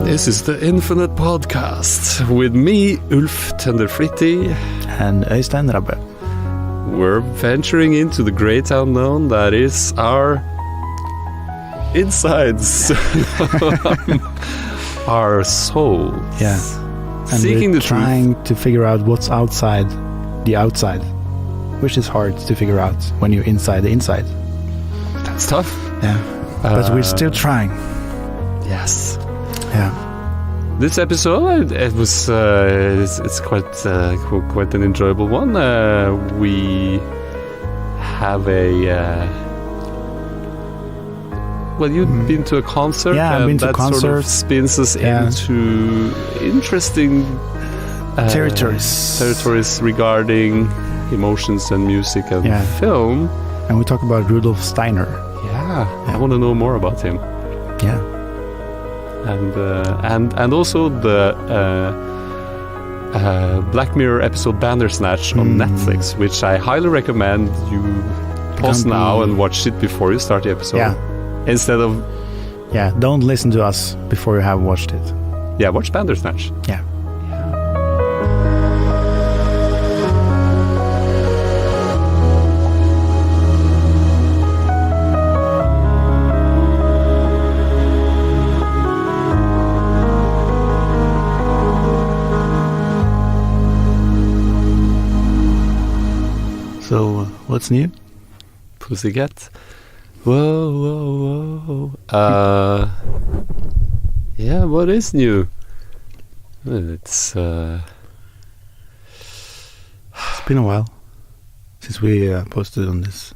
This is the Infinite Podcast with me, Ulf Tenderflitti, and Øystein Rabbe. We're venturing into the great unknown that is our insides, our souls. Yeah, and seeking we're the trying truth. to figure out what's outside the outside, which is hard to figure out when you're inside the inside. That's tough. Yeah, but we're still trying. Yes. Yeah. This episode, it's quite an enjoyable one. We have well, you've been to a concert, Yeah, I've and been to that sort of concerts. spins us into interesting territories regarding emotions and music and film. And we talk about Rudolf Steiner. Yeah, I want to know more about him. Yeah. And also the Black Mirror episode Bandersnatch on Netflix, which I highly recommend you pause now and watch it before you start the episode. Yeah. Instead of... Yeah, don't listen to us before you have watched it. Yeah, watch Bandersnatch. Yeah. So, what's new? Pussycat. Whoa. Yeah, what is new? It's It's been a while since we posted on this.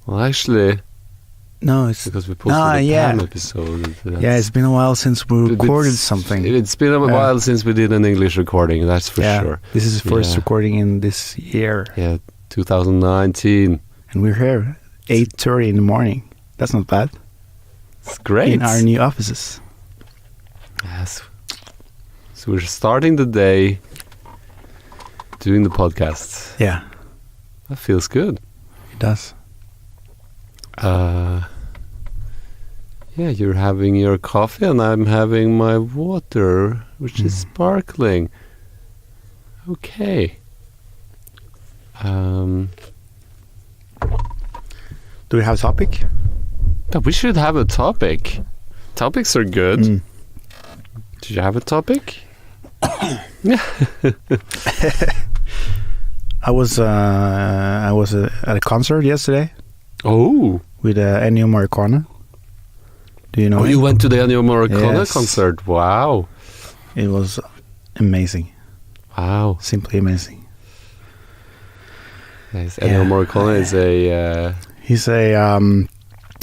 well, actually, No, it's because we posted the Pam episode. it's been a while since we recorded something. It's been a while since we did an English recording, that's for sure. This is the first recording in this year. Yeah, 2019. And we're here 8:30 in the morning. That's not bad. It's great. In our new offices. Yes. So we're starting the day doing the podcast. Yeah, That feels good. it does. Yeah, you're having your coffee and I'm having my water, which is sparkling. Okay. Do we have a topic? But we should have a topic. Topics are good. Do you have a topic? I was at a concert yesterday Oh. with Ennio Morricone. Do you know him? You went to the Ennio Morricone Yes. concert. Wow. It was amazing. Wow. Simply amazing. Yes, Ennio Morricone is a... He's a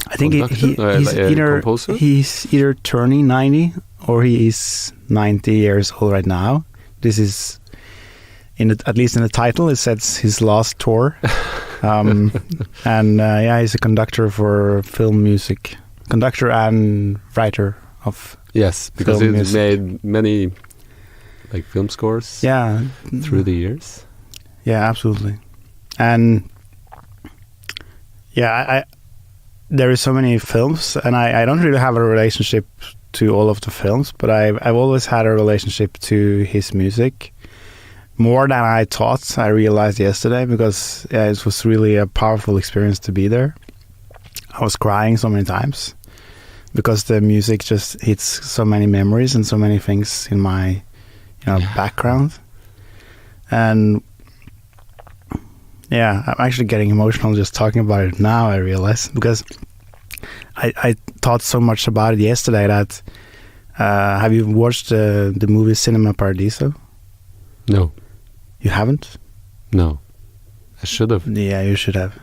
I think he's either turning 90 or he is 90 years old right now. This is at least in the title it says his last tour. And he's a conductor for film music. Conductor and writer of Yes, because film he's music. made many film scores through the years. Yeah, absolutely. And there is so many films, and I don't really have a relationship to all of the films, but I've always had a relationship to his music, more than I thought. I realized yesterday, because it was really a powerful experience to be there. I was crying so many times because the music just hits so many memories and so many things in my background. And I'm actually getting emotional just talking about it now, I realize, because I thought so much about it yesterday that have you watched the movie Cinema Paradiso? No. You haven't? No. I should have. Yeah, you should have.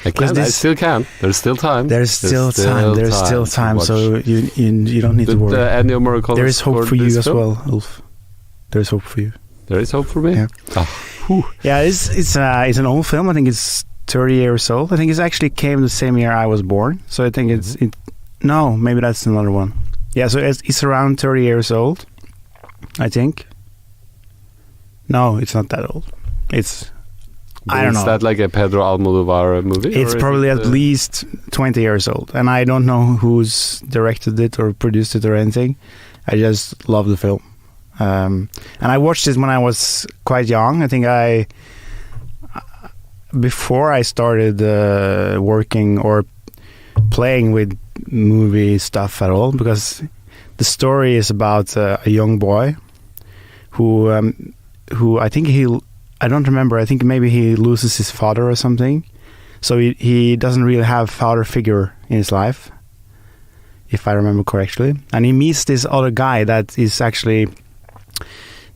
I still can. There's still time. There's still time. So you don't need to worry. Ennio Morricone. There is hope for you as well, Ulf. There is hope for you. There is hope for me. Yeah. Oh. Yeah, it's an old film. I think it's 30 years old. I think it actually came the same year I was born. So I think no, maybe that's another one. Yeah, so it's around 30 years old, I think. No, it's not that old. It's I don't know. Is that like a Pedro Almodovar movie? It's probably at least 20 years old, and I don't know who's directed it or produced it or anything. I just love the film. And I watched it when I was quite young. I think before I started working or playing with movie stuff at all, because the story is about a young boy who I think I don't remember. I think maybe he loses his father or something. So he doesn't really have father figure in his life, if I remember correctly. And he meets this other guy that is actually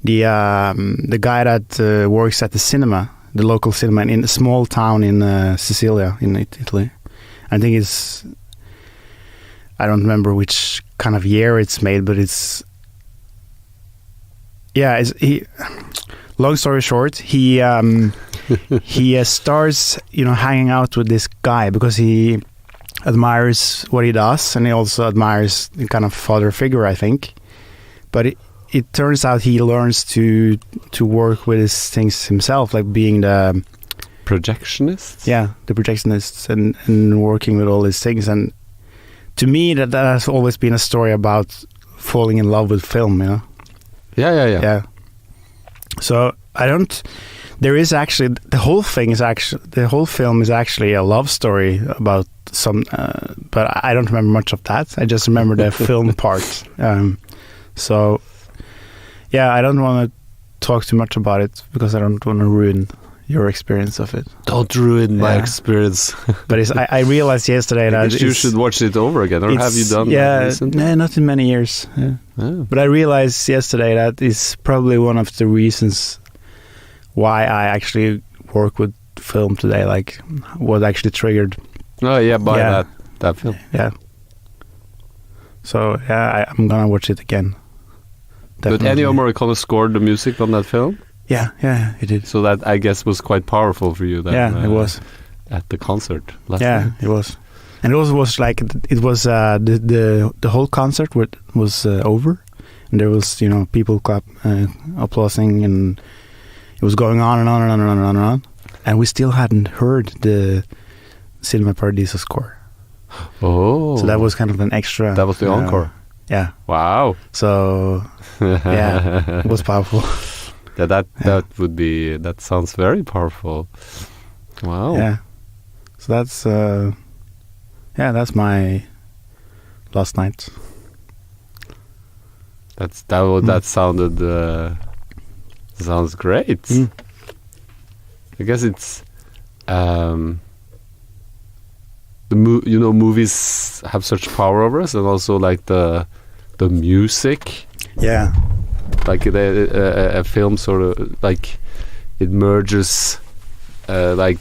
the guy that works at the cinema, the local cinema in a small town in Sicilia, in Italy. I think I don't remember which kind of year it's made, but long story short, he starts, hanging out with this guy because he admires what he does, and he also admires the kind of father figure, I think. But it turns out he learns to work with his things himself, like being the projectionist. Yeah, the projectionist, and working with all these things. And to me, that has always been a story about falling in love with film, Yeah. So there is actually the whole film is actually a love story about some, but I don't remember much of that. I just remember the film part. So yeah, I don't want to talk too much about it because I don't want to ruin your experience of it. Don't ruin my experience. But I realized yesterday that you should watch it over again, or have you done that recently? Yeah, not in many years. Yeah. Oh. But I realized yesterday that is probably one of the reasons why I actually work with film today, like what actually triggered. Oh yeah, by that film. Yeah. So yeah, I'm gonna watch it again. Definitely. But Ennio Morricone scored the music on that film? Yeah, he did. So that, I guess, was quite powerful for you. It was. At the concert last night. It was. And it also was like, it was, the whole concert was over. And there was, people applauding, and it was going on and on and on and on and on and on. And we still hadn't heard the Cinema Paradiso score. Oh. So that was kind of an extra. That was the encore. Yeah. Wow. So, yeah, it was powerful. Yeah, that sounds very powerful. Wow. Yeah. So that's my last night. That sounds great. Mm. I guess it's movies have such power over us, and also like the music. Yeah. Like a film sort of like it merges like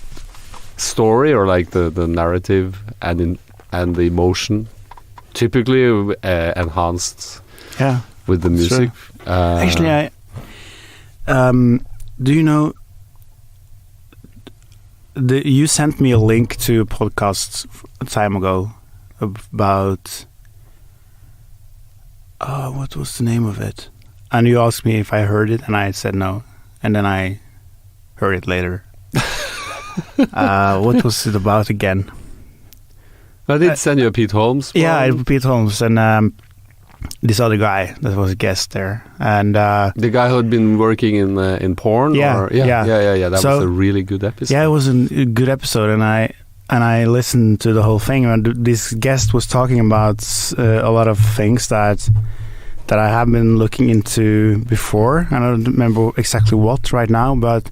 story or like the narrative and the emotion, typically enhanced with the music. Sure. Actually, do you know? You sent me a link to a podcast a time ago about what was the name of it? And you asked me if I heard it, and I said no. And then I heard it later. What was it about again? I did send you a Pete Holmes. Yeah, Pete Holmes and this other guy that was a guest there, and the guy who had been working in porn. Yeah. That was a really good episode. Yeah, it was a good episode, and I listened to the whole thing. And this guest was talking about a lot of things that I have been looking into before. I don't remember exactly what right now, but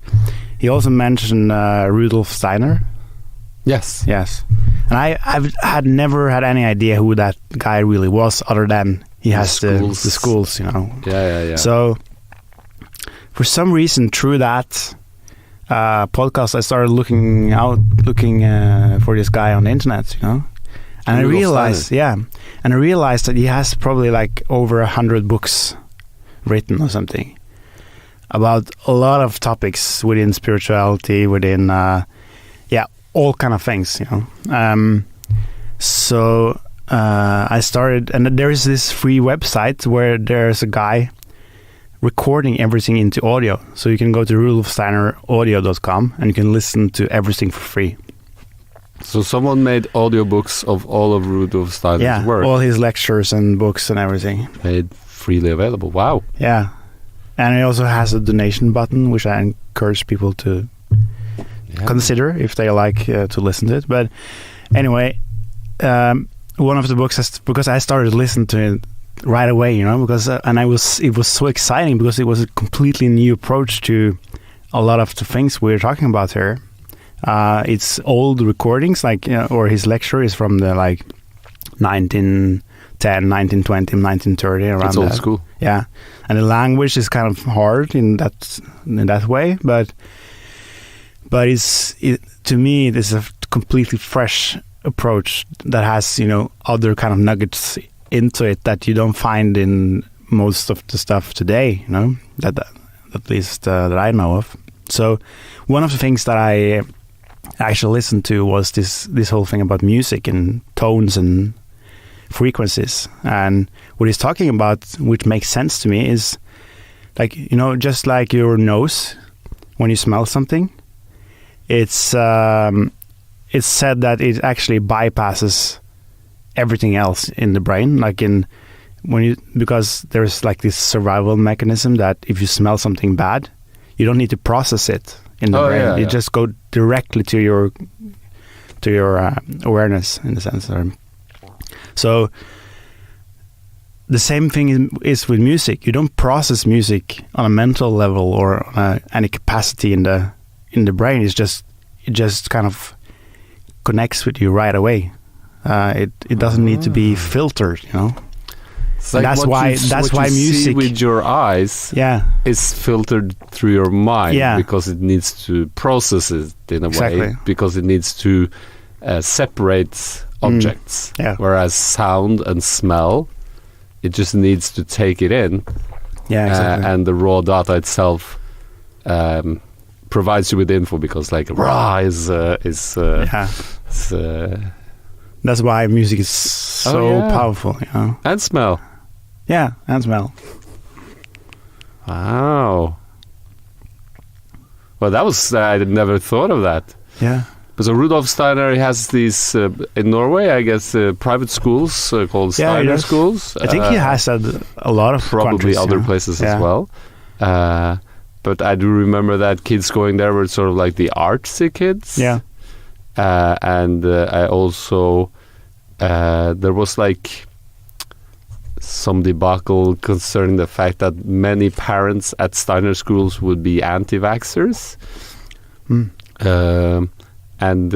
he also mentioned Rudolf Steiner. Yes. And I've never had any idea who that guy really was, other than he has the schools, Yeah. So for some reason, through that podcast, I started looking for this guy on the internet, And I realized, that he has probably like over 100 books written or something about a lot of topics within spirituality, within all kind of things, So I started, and there is this free website where there's a guy recording everything into audio. So you can go to rudolfsteineraudio.com and you can listen to everything for free. So someone made audiobooks of all of Rudolf Steiner's work. All his lectures and books and everything. Made freely available. Wow. Yeah. And he also has a donation button, which I encourage people to consider if they like to listen to it. But anyway, one of the books, because I started to listen to it right away, because it was so exciting because it was a completely new approach to a lot of the things we're talking about here. It's old recordings, or his lecture is from the 1910, 1920, 1930, around it's old school. Yeah, and the language is kind of hard in that way, but to me it is a completely fresh approach that has other kind of nuggets into it that you don't find in most of the stuff today. That at least that I know of. So one of the things that I actually listened to was this whole thing about music and tones and frequencies, and what he's talking about, which makes sense to me, is just like your nose when you smell something, it's said that it actually bypasses everything else in the brain, because there's this survival mechanism that if you smell something bad, you don't need to process it in the brain. You just go directly to your awareness, in a sense. So the same thing is with music. You don't process music on a mental level or any capacity in the brain. It just kind of connects with you right away. It doesn't need to be filtered, It's like that's why music see with your eyes is filtered through your mind, because it needs to process it in a way, because it needs to separate objects. Whereas sound and smell, it just needs to take it in. And the raw data itself provides you with info, because raw is that's why music is so powerful, And smell. Yeah, and smell. Wow. Well, that was I never thought of that. Yeah. So Rudolf Steiner, he has these in Norway, I guess, private schools called Steiner schools. I think he has a lot of probably other places as well. But I do remember that kids going there were sort of like the artsy kids. Yeah. And I also there was some debacle concerning the fact that many parents at Steiner schools would be anti-vaxxers. And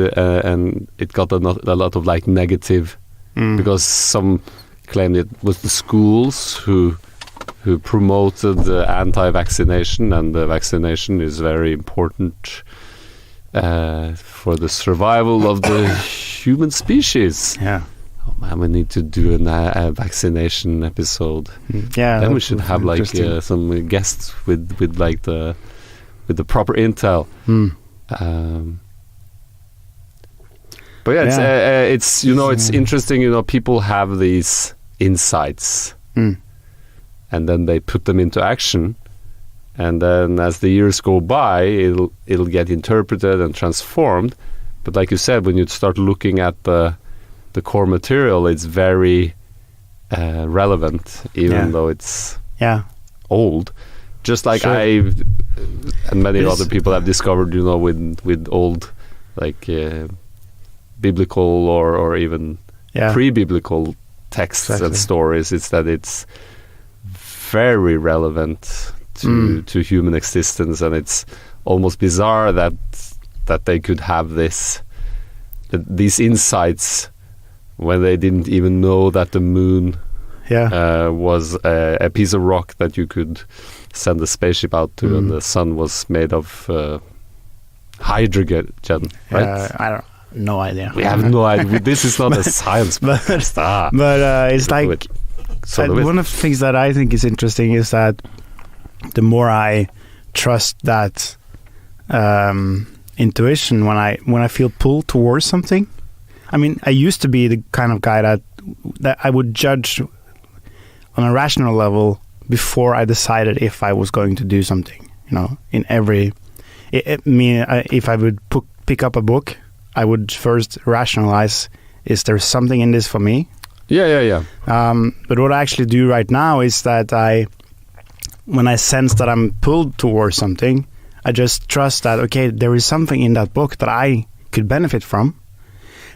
it got a lot of negative, because some claimed it was the schools who promoted the anti-vaccination, and the vaccination is very important for the survival of the human species. Yeah. Oh man, we need to do a vaccination episode. Yeah. Then we should have some guests with the proper intel. But it's it's interesting. People have these insights, and then they put them into action, and then as the years go by, it'll get interpreted and transformed. But like you said, when you start looking at the core material, it's very relevant, even though it's old. Just like I and many other people have discovered, with old biblical or even pre-biblical texts and stories, it's that it's very relevant to human existence, and it's almost bizarre that they could have these insights when they didn't even know that the moon was a piece of rock that you could send a spaceship out to, and the sun was made of hydrogen, right? I don't. No idea. We have no idea. This is not a science podcast. But it's one of the things that I think is interesting is that the more I trust that intuition, when I feel pulled towards something. I mean, I used to be the kind of guy that I would judge on a rational level before I decided if I was going to do something. In every, if I would pick up a book, I would first rationalize: is there something in this for me? Yeah. But what I actually do right now is that when I sense that I'm pulled towards something, I just trust that, okay, there is something in that book that I could benefit from,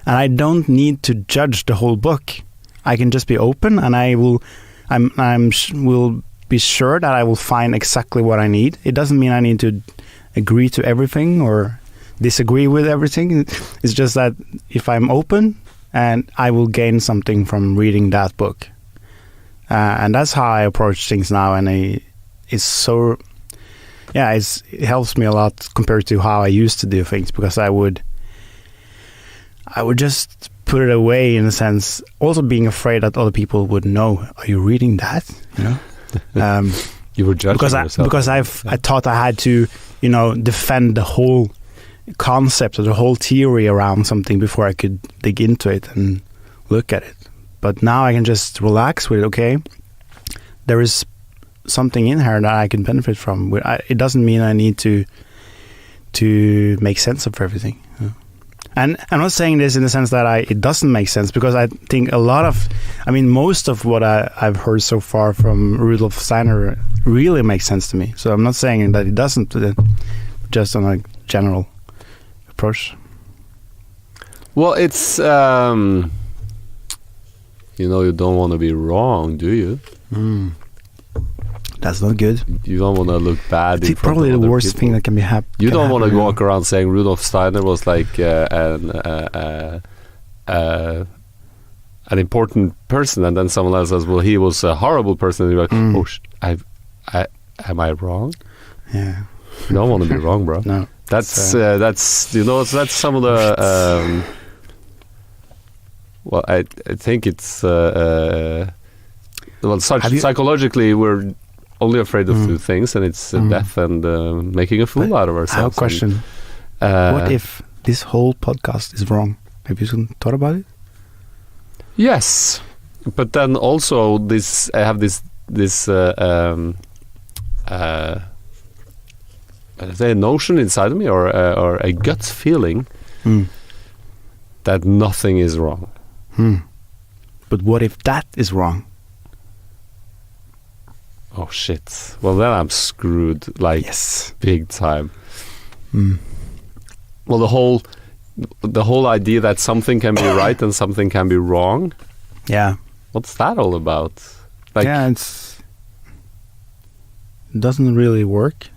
and I don't need to judge the whole book. I can just be open, and I will be sure that I will find exactly what I need. It doesn't mean I need to agree to everything or disagree with everything. It's just that if I'm open, and I will gain something from reading that book. And that's how I approach things now, and it helps me a lot compared to how I used to do things, because I would just put it away, in a sense, also being afraid that other people would know, are you reading that? You were judging yourself. Because I thought I had to, defend the whole concept or the whole theory around something before I could dig into it and look at it. But now I can just relax with it. Okay, there is something in here that I can benefit from. It doesn't mean I need to make sense of everything. And I'm not saying this in the sense that it doesn't make sense, because I think most of what I've heard so far from Rudolf Steiner really makes sense to me. So I'm not saying that it doesn't, just on a general approach. Well, it's you don't want to be wrong, do you? That's not good. You don't want to look bad. I think probably the worst thing that can be happening. You don't want to walk around saying Rudolf Steiner was like an important person, and then someone else says, "Well, he was a horrible person." And you're like, am I wrong? Yeah. You don't want to be wrong, bro. No. That's that's some of the. Well, I think it's psychologically we're only afraid of two things, and it's death and making a fool out of ourselves. I have a question. What if this whole podcast is wrong? Have you thought about it? Yes, but then also I have this notion inside of me, or a gut feeling that nothing is wrong. But what if that is wrong? Oh shit! Well, then I'm screwed. Big time. Well, the whole idea that something can be right and something can be wrong. Yeah. What's that all about? It doesn't really work.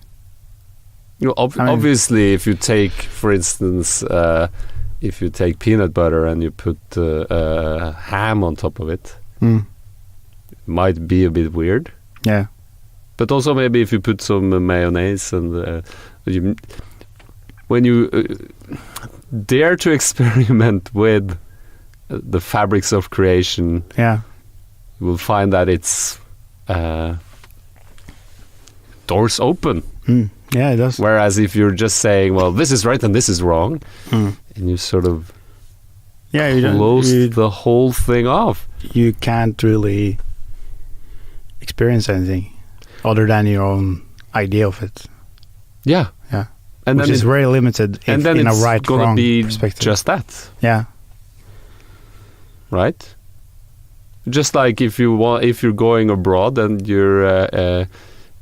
Obviously, if you take, for instance, if you take peanut butter and you put ham on top of it, it might be a bit weird. Yeah. But also maybe if you put some mayonnaise and when you dare to experiment with the fabrics of creation, you will find that it's doors open. Yeah, it does. Whereas if you're just saying, well, this is right and this is wrong, and you sort of close the whole thing off. You can't really experience anything other than your own idea of it. Yeah. Yeah. And which is very limited and then in it's a right-wrong be perspective. Just that. Yeah. Right? Just like if you're going abroad and you're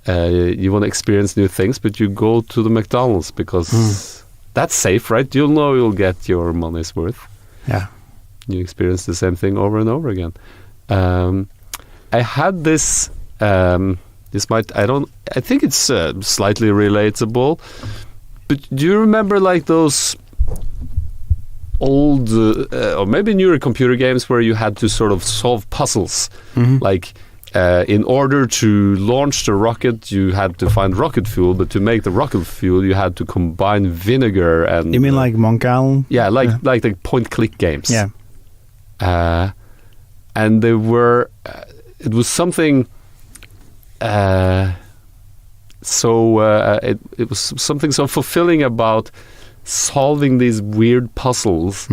you want to experience new things, but you go to the McDonald's because that's safe, right? You'll know you'll get your money's worth. Yeah. You experience the same thing over and over again. I had this. I think it's slightly relatable. But do you remember like those old or maybe newer computer games where you had to sort of solve puzzles, like? In order to launch the rocket, you had to find rocket fuel, but to make the rocket fuel, you had to combine vinegar and... You mean like Monk Island? Yeah, like the point-click games. Yeah. And they were... it was something... it was something so fulfilling about solving these weird puzzles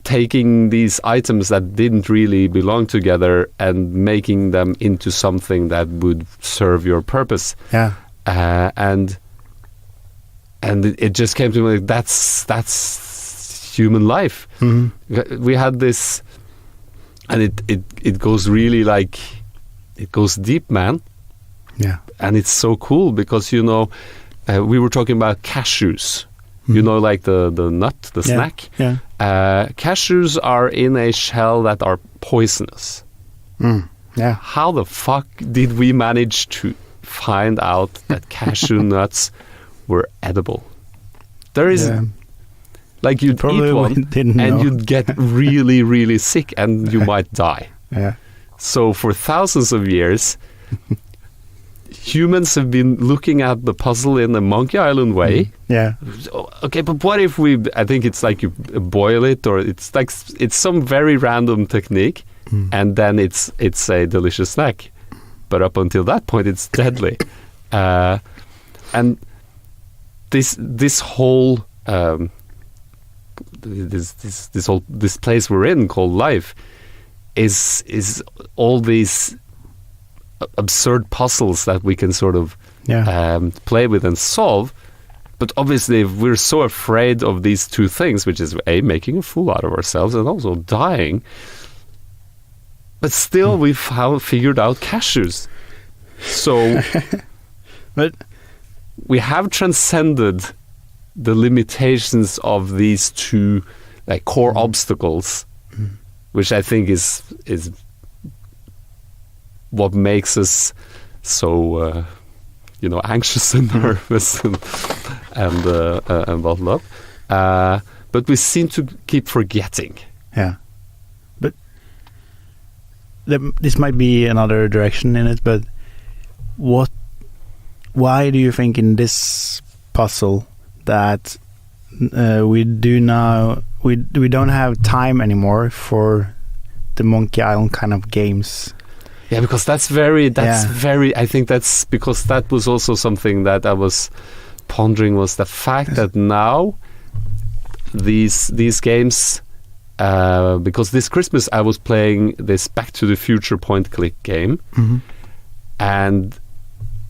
taking these items that didn't really belong together and making them into something that would serve your purpose. Yeah. And it just came to me like, that's human life. Mm-hmm. We had this, and it goes really like, it goes deep, man. Yeah. And it's so cool because, we were talking about cashews. Mm-hmm. Like the nut, the snack. Yeah. Cashews are in a shell that are poisonous. Yeah. How the fuck did we manage to find out that cashew nuts were edible? There is, like, you'd probably eat one and you'd get really, really sick and you might die. Yeah. So for thousands of years, humans have been looking at the puzzle in the Monkey Island way. Yeah. Okay, but what if I think it's like you boil it, or it's like, it's some very random technique, and then it's a delicious snack. But up until that point, it's deadly. And this whole this place we're in called life is all these absurd puzzles that we can sort of play with and solve. But obviously, we're so afraid of these two things, which is A, making a fool out of ourselves, and also dying. But still, we've figured out cashews. So, but we have transcended the limitations of these two core obstacles, which I think is what makes us so anxious and nervous and bottled up. But we seem to keep forgetting. Yeah. But this might be another direction in it, but why do you think in this puzzle that we don't have time anymore for the Monkey Island kind of games? Yeah, because that's very, I think that's because that was also something that I was pondering, was the fact that now these games, because this Christmas I was playing this Back to the Future point-click game, and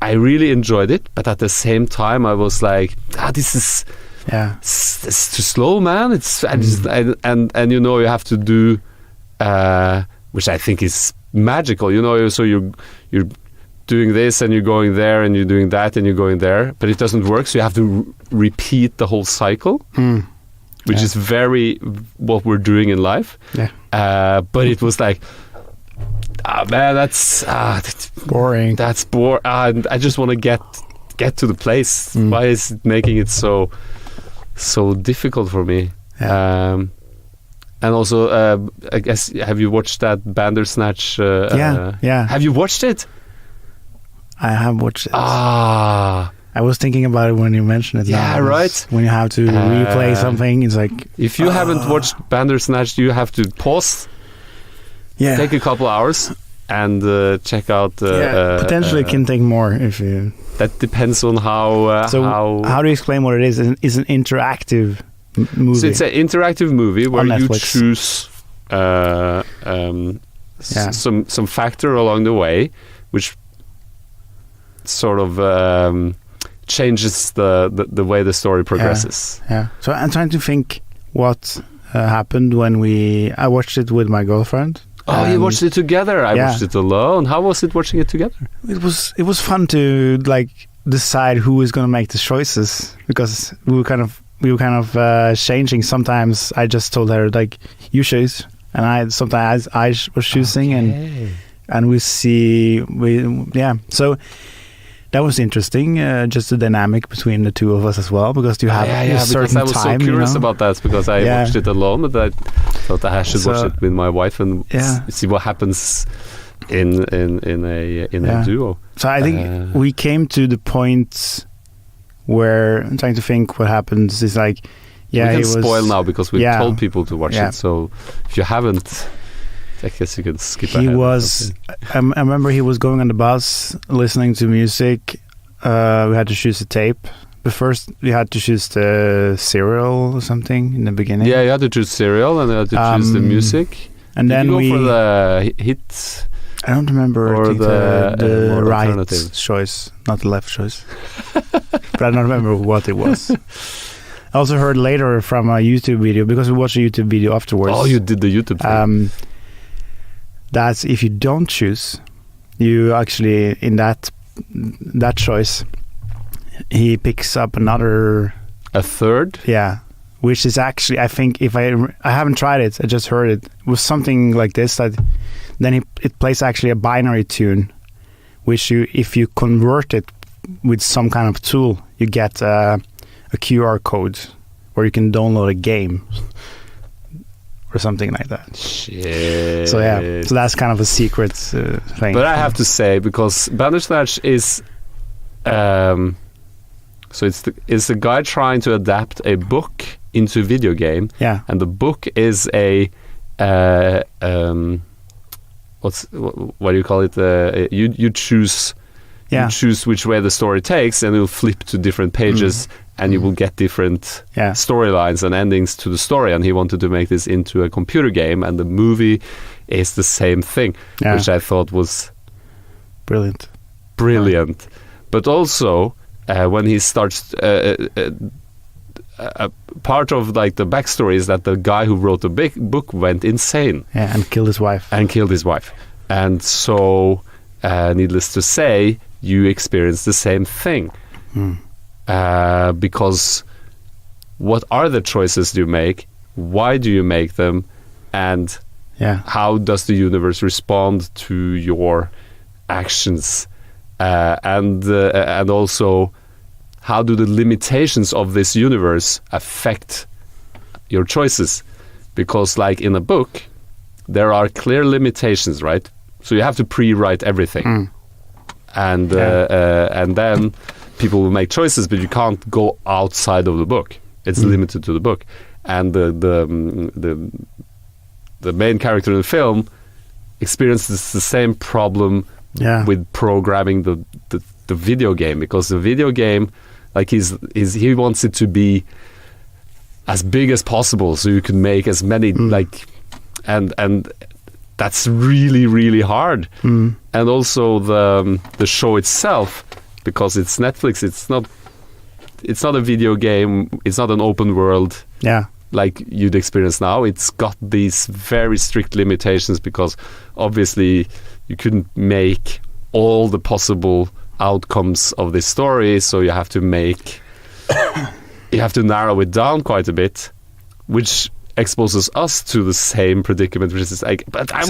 I really enjoyed it, but at the same time I was like, this is it's too slow, man. It's and you have to do, which I think is magical, so you're doing this and you're going there and you're doing that and you're going there, but it doesn't work, so you have to repeat the whole cycle, which is very what we're doing in life. But it was like, man, that's boring. That's boring. I just want to get to the place. Why is it making it so difficult for me? And also, I guess, have you watched that Bandersnatch? Yeah. Have you watched it? I have watched it. I was thinking about it when you mentioned it. Yeah, right. When you have to replay something, it's like... If you haven't watched Bandersnatch, you have to pause, take a couple hours, and check out... potentially it can take more if you... That depends on how... how do you explain what it is? It's an interactive... movie. So it's an interactive movie where you choose some factor along the way, which sort of changes the way the story progresses. Yeah. So I'm trying to think what happened when I watched it with my girlfriend. Oh, you watched it together. I watched it alone. How was it watching it together? It was fun to decide who is going to make the choices, because we were kind of changing. Sometimes I just told her you choose, and sometimes I was choosing, and we see so that was interesting, just the dynamic between the two of us as well, because you have a certain time. I was so curious about that, because I watched it alone, but I thought I should watch it with my wife and see what happens in a duo. So I think we came to the point where I'm trying to think what happens is we can spoil now because we told people to watch it. So if you haven't, I guess you can skip ahead. He was. I remember he was going on the bus listening to music. We had to choose a tape But first, you had to choose the serial or something in the beginning. Yeah, you had to choose serial, and you had to choose the music. And Did then you we go for the hit. I don't remember. Or I think the more right alternative. choice, not the left choice. But I don't remember what it was. I also heard later from a YouTube video, because we watched a YouTube video afterwards. Oh, you did the YouTube thing. That if you don't choose, you actually, in that choice, he picks up another... A third? Yeah. Which is actually, I think, if I haven't tried it, I just heard it. It was something like this, that then it plays actually a binary tune, which if you convert it with some kind of tool, you get a QR code where you can download a game or something like that. Shit. So yeah, so that's kind of a secret thing. But I have to say, because Bandersnatch is... so it's the guy trying to adapt a book into a video game. Yeah. And the book is a... what do you call it? You choose... Yeah. You choose which way the story takes, and it'll flip to different pages, and you will get different storylines and endings to the story. And he wanted to make this into a computer game, and the movie is the same thing, which I thought was brilliant. But also, when he starts, part of like the backstory is that the guy who wrote the book went insane. Yeah, and killed his wife. And so, needless to say, you experience the same thing. Because what are the choices you make? Why do you make them? And how does the universe respond to your actions? And also, how do the limitations of this universe affect your choices? Because like in a book, there are clear limitations, right? So you have to pre-write everything. And then people will make choices, but you can't go outside of the book. It's limited to the book. And the main character in the film experiences the same problem with programming the video game, because the video game, like he wants it to be as big as possible, so you can make as many and that's really, really hard. And also the show itself, because it's Netflix, it's not a video game, it's not an open world like you'd experience now. It's got these very strict limitations, because obviously you couldn't make all the possible outcomes of this story, so you have to narrow it down quite a bit, which exposes us to the same predicament, which is like, but I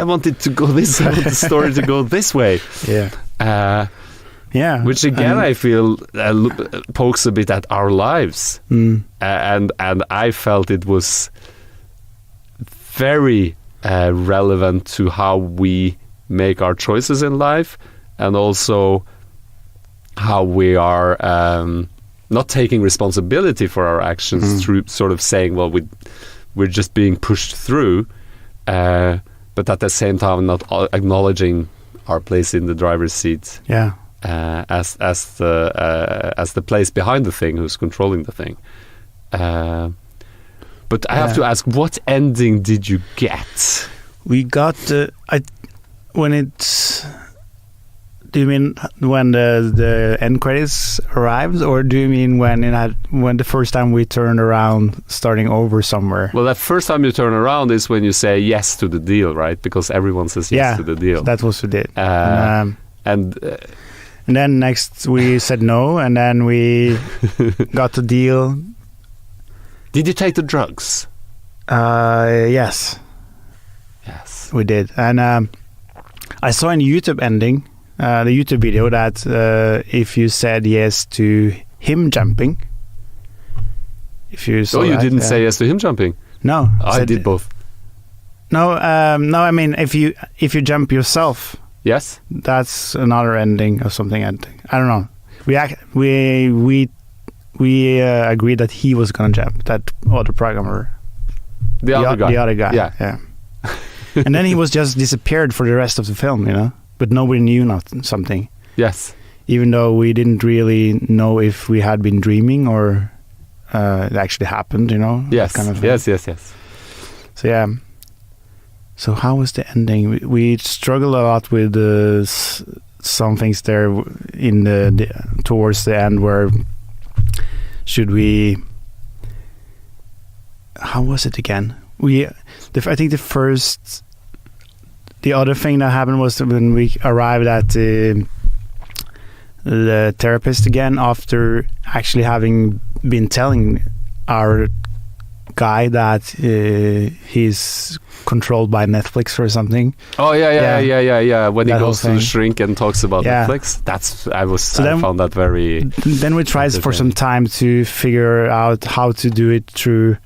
want it to go this way, I want the story to go this way. Which again, I feel pokes a bit at our lives, and I felt it was very relevant to how we make our choices in life, and also how we are not taking responsibility for our actions through sort of saying, well, we're just being pushed through, but at the same time not acknowledging our place in the driver's seat. As the place behind the thing, who's controlling the thing. But I have to ask, what ending did you get? We got when it's... Do you mean when the end credits arrives, or do you mean when the first time we turned around, starting over somewhere? Well, that first time you turn around is when you say yes to the deal, right? Because everyone says yes to the deal. That's what we did. And then next we said no, and then we got the deal. Did you take the drugs? Yes. Yes. We did. And I saw in YouTube ending, the YouTube video, that if you said yes to him jumping, if you saw you didn't say yes to him jumping? No. I did both. No, I mean, if you jump yourself, yes, that's another ending or something. I don't know. We agreed that he was gonna jump, that other programmer, the other guy. Yeah. And then he was just disappeared for the rest of the film, but nobody knew something. Yes. even though we didn't really know if we had been dreaming or it actually happened, you know. Yes, that kind of thing. yes. So yeah. So how was the ending? We struggled a lot with some things there in the towards the end where should we? How was it again? I think the other thing that happened was when we arrived at the therapist again after actually having been telling our guy that he's controlled by Netflix or something. Oh yeah. When he goes to the shrink and talks about Yeah. Netflix, I found that very. Then we tried for some time to figure out how to do it through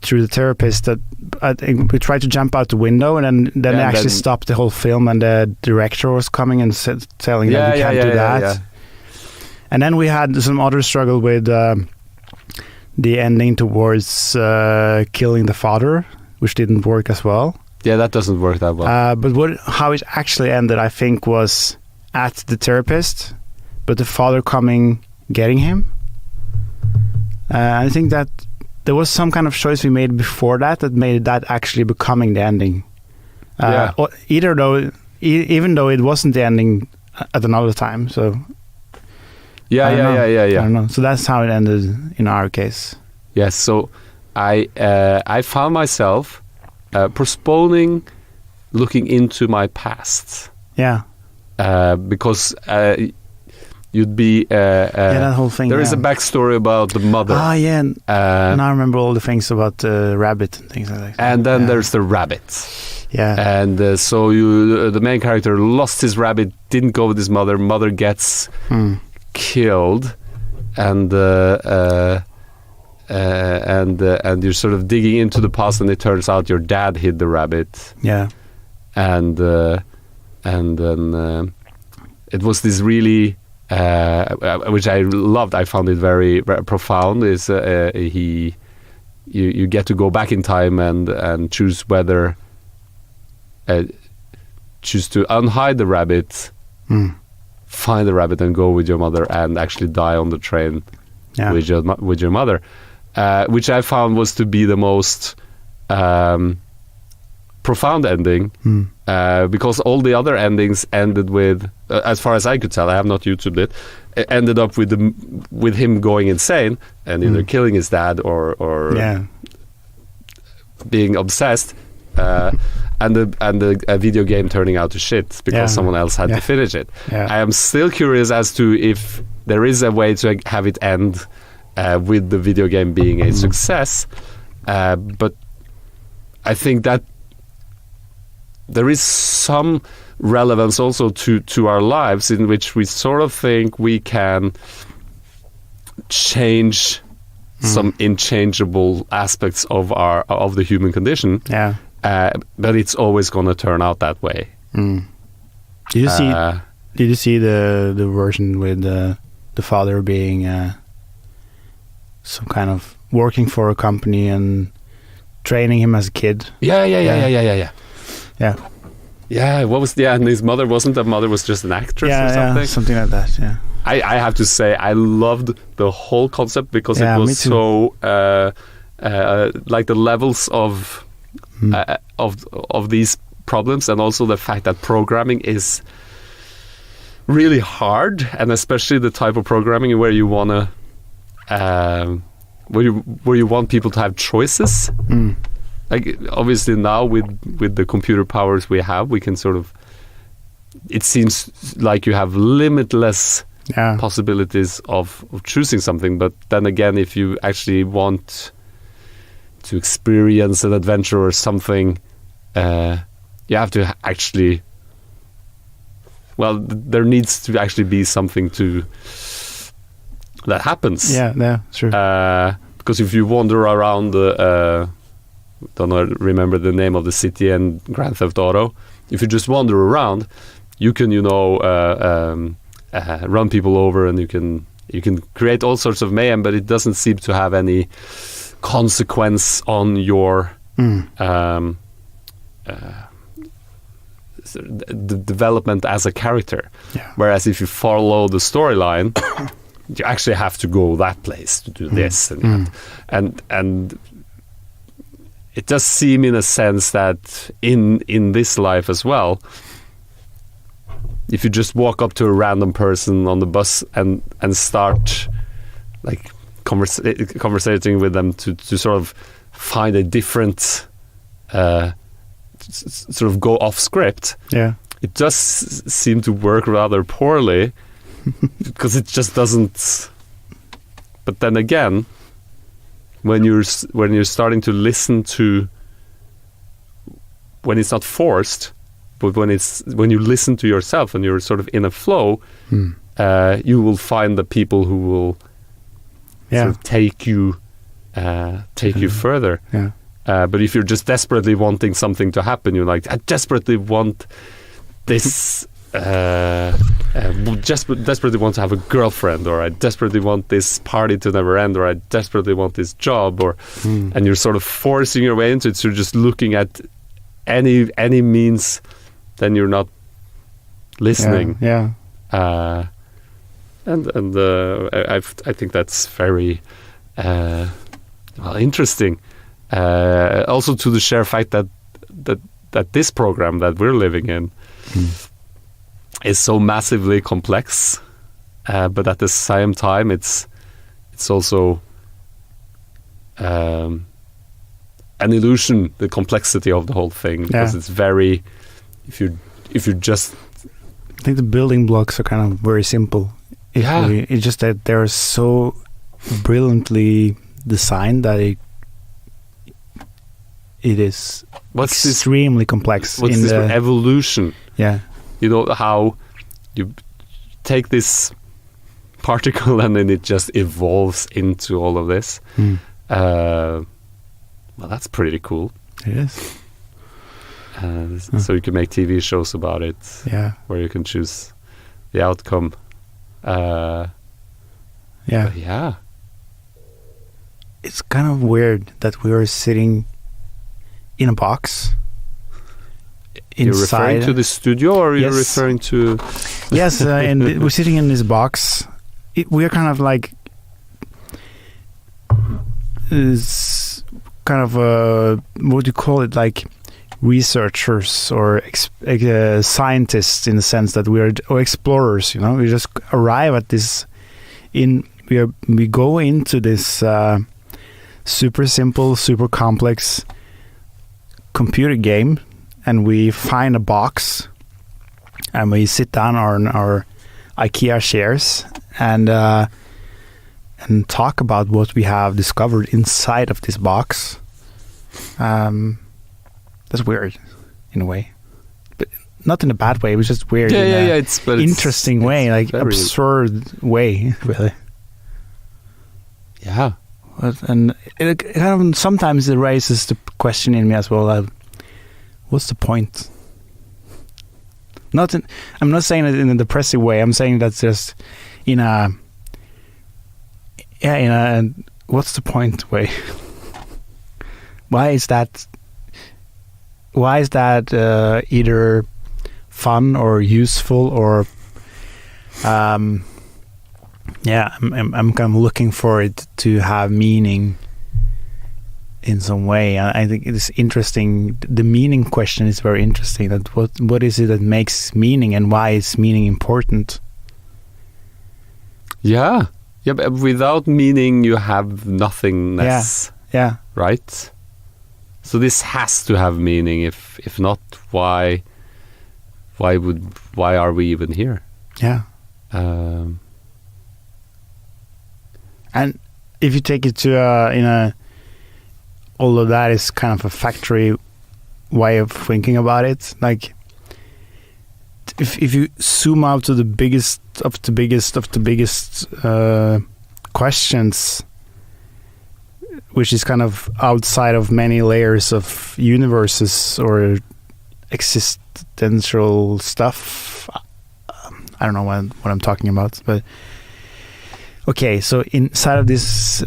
the therapist. That I think we tried to jump out the window, and then they actually stopped the whole film, and the director was coming and telling that we can't do that. Yeah. And then we had some other struggle with the ending towards killing the father, which didn't work as well. Yeah, that doesn't work that well. But how it actually ended, I think, was at the therapist, but the father coming, getting him. I think that there was some kind of choice we made before that made that actually becoming the ending. Even though it wasn't the ending at another time. So yeah. I don't know. So that's how it ended in our case. Yes. So I found myself postponing looking into my past. Yeah. Because you'd be that whole thing. There is a backstory about the mother. Ah, yeah. And I remember all the things about the rabbit and things like that. And then there's the rabbit. Yeah. And so the main character lost his rabbit, didn't go with his mother. Mother gets killed, and you're sort of digging into the past, and it turns out your dad hid the rabbit. Yeah. And then it was this really, which I loved. I found it very, very profound. Is you get to go back in time and choose whether choose to unhide the rabbit, find the rabbit, and go with your mother, and actually die on the train with your mother, which I found was to be the most profound ending, because all the other endings ended with, as far as I could tell, I have not YouTubed it, ended up with him going insane and either killing his dad or being obsessed, and the video game turning out to shit because someone else had to finish it. I am still curious as to if there is a way to have it end with the video game being a success, but I think that there is some relevance also to our lives in which we sort of think we can change some inchangeable aspects of the human condition. Yeah. But it's always going to turn out that way. Did you see the version with the father being some kind of working for a company and training him as a kid? Yeah. What was and his mother wasn't. The mother was just an actress or something. Yeah, something like that. Yeah. I have to say I loved the whole concept because it was so like the levels of these problems, and also the fact that programming is really hard, and especially the type of programming where you want to where you want people to have choices. Like obviously now with the computer powers we have, we can sort of, it seems like you have limitless possibilities of choosing something. But then again, if you actually want to experience an adventure or something, you have to actually, there needs to actually be something that happens. Yeah, sure. Because if you wander around don't remember the name of the city and Grand Theft Auto, if you just wander around, you can run people over, and you can create all sorts of mayhem, but it doesn't seem to have any consequence on your the development as a character. Yeah. Whereas if you follow the storyline, you actually have to go that place to do this, and it does seem in a sense that in this life as well, if you just walk up to a random person on the bus and start like conversating with them to sort of find a different sort of go off script, it does seem to work rather poorly because it just doesn't. But then again, when you're starting to listen to, when it's not forced, but when you listen to yourself and you're sort of in a flow, you will find the people who will sort of take you further. Yeah. But if you're just desperately wanting something to happen, you're like, I desperately want this. Desperately want to have a girlfriend, or I desperately want this party to never end, or I desperately want this job, or and you're sort of forcing your way into it. So you're just looking at any means, then you're not listening. Yeah. I think that's very interesting. Also to the sheer fact that this program that we're living in is so massively complex, but at the same time it's also an illusion, the complexity of the whole thing, because it's very, if you just, I think the building blocks are kind of very simple. It's just that they're so brilliantly designed that it is extremely complex. What's this evolution? Yeah. You know how you take this particle and then it just evolves into all of this. Well, that's pretty cool. It is. So you can make TV shows about it. Yeah. Where you can choose the outcome. Yeah. It's kind of weird that we are sitting in a box. You're referring to the studio, or you're referring to... Yes, and we're sitting in this box. We're kind of like... Is kind of what do you call it? Like researchers or scientists, in the sense that or explorers. You know, we just arrive at this. We go into this super simple, super complex computer game, and we find a box, and we sit down on our IKEA chairs and talk about what we have discovered inside of this box. That's weird, in a way, but not in a bad way. It was just weird. It's interesting way, like absurd way, really. Yeah, and it kind of sometimes it raises the question in me as well. What's the point? I'm not saying it in a depressive way. I'm saying that's just in a what's the point way. Why is that either fun or useful, or I'm kind of looking for it to have meaning in some way. I think it's interesting. The meaning question is very interesting. That what is it that makes meaning, and why is meaning important? Yeah, but without meaning you have nothingness. Yeah. Right? So this has to have meaning. If not, why are we even here? Yeah. And if you take it to all of that is kind of a factory way of thinking about it. Like if you zoom out to the biggest of the biggest questions, which is kind of outside of many layers of universes or existential stuff. I don't know what I'm talking about, but okay. So inside of this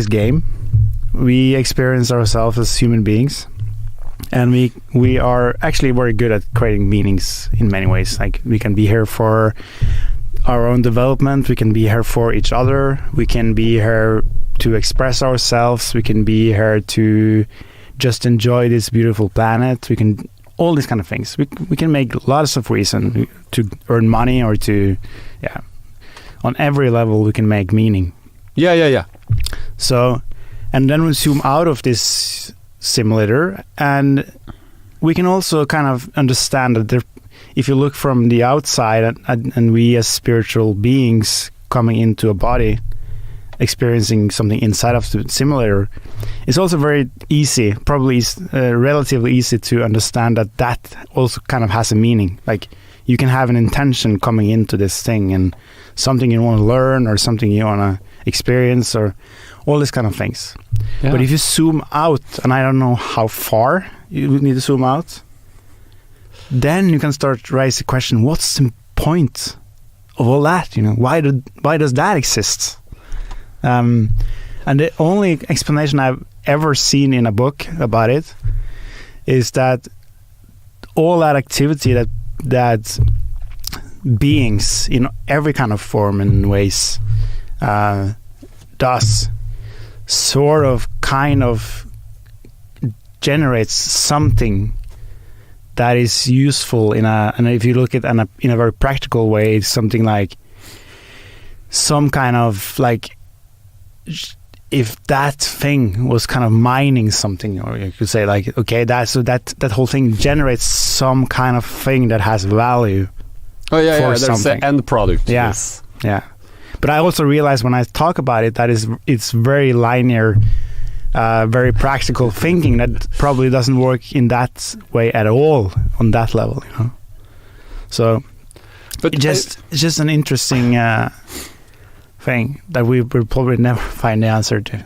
game, we experience ourselves as human beings, And we are actually very good at creating meanings in many ways. Like, we can be here for our own development, we can be here for each other, we can be here to express ourselves, we can be here to just enjoy this beautiful planet, we can, all these kind of things. We can make lots of reason to earn money, or to, on every level we can make meaning. Yeah. So, and then we zoom out of this simulator, and we can also kind of understand that if you look from the outside, and we as spiritual beings coming into a body, experiencing something inside of the simulator, it's also very easy, probably relatively easy to understand that also kind of has a meaning. Like, you can have an intention coming into this thing, and something you want to learn, or something you want to experience, or all these kind of things. Yeah. But if you zoom out, and I don't know how far you need to zoom out, then you can start to raise the question, what's the point of all that? Why does that exist? And the only explanation I've ever seen in a book about it is that all that activity that beings in every kind of form and ways does kind of generates something that is useful and if you look at it in a very practical way, it's something like some kind of, like, if that thing was kind of mining something, or you could say, like, okay, that whole thing generates some kind of thing that has value. Oh yeah, there's the end product. Yeah, yes. Yeah. But I also realize when I talk about it that it's very linear, very practical thinking that probably doesn't work in that way at all on that level. So, but it's just an interesting thing that we will probably never find the answer to.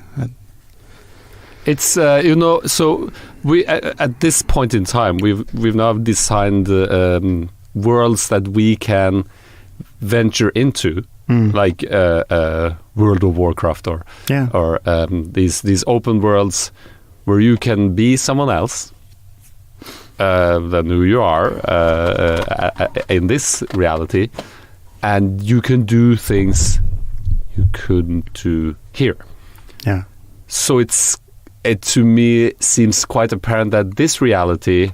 It's so we at this point in time we've now designed worlds that we can venture into, like World of Warcraft or these open worlds where you can be someone else than who you are in this reality, and you can do things you couldn't do here. Yeah. So it to me seems quite apparent that this reality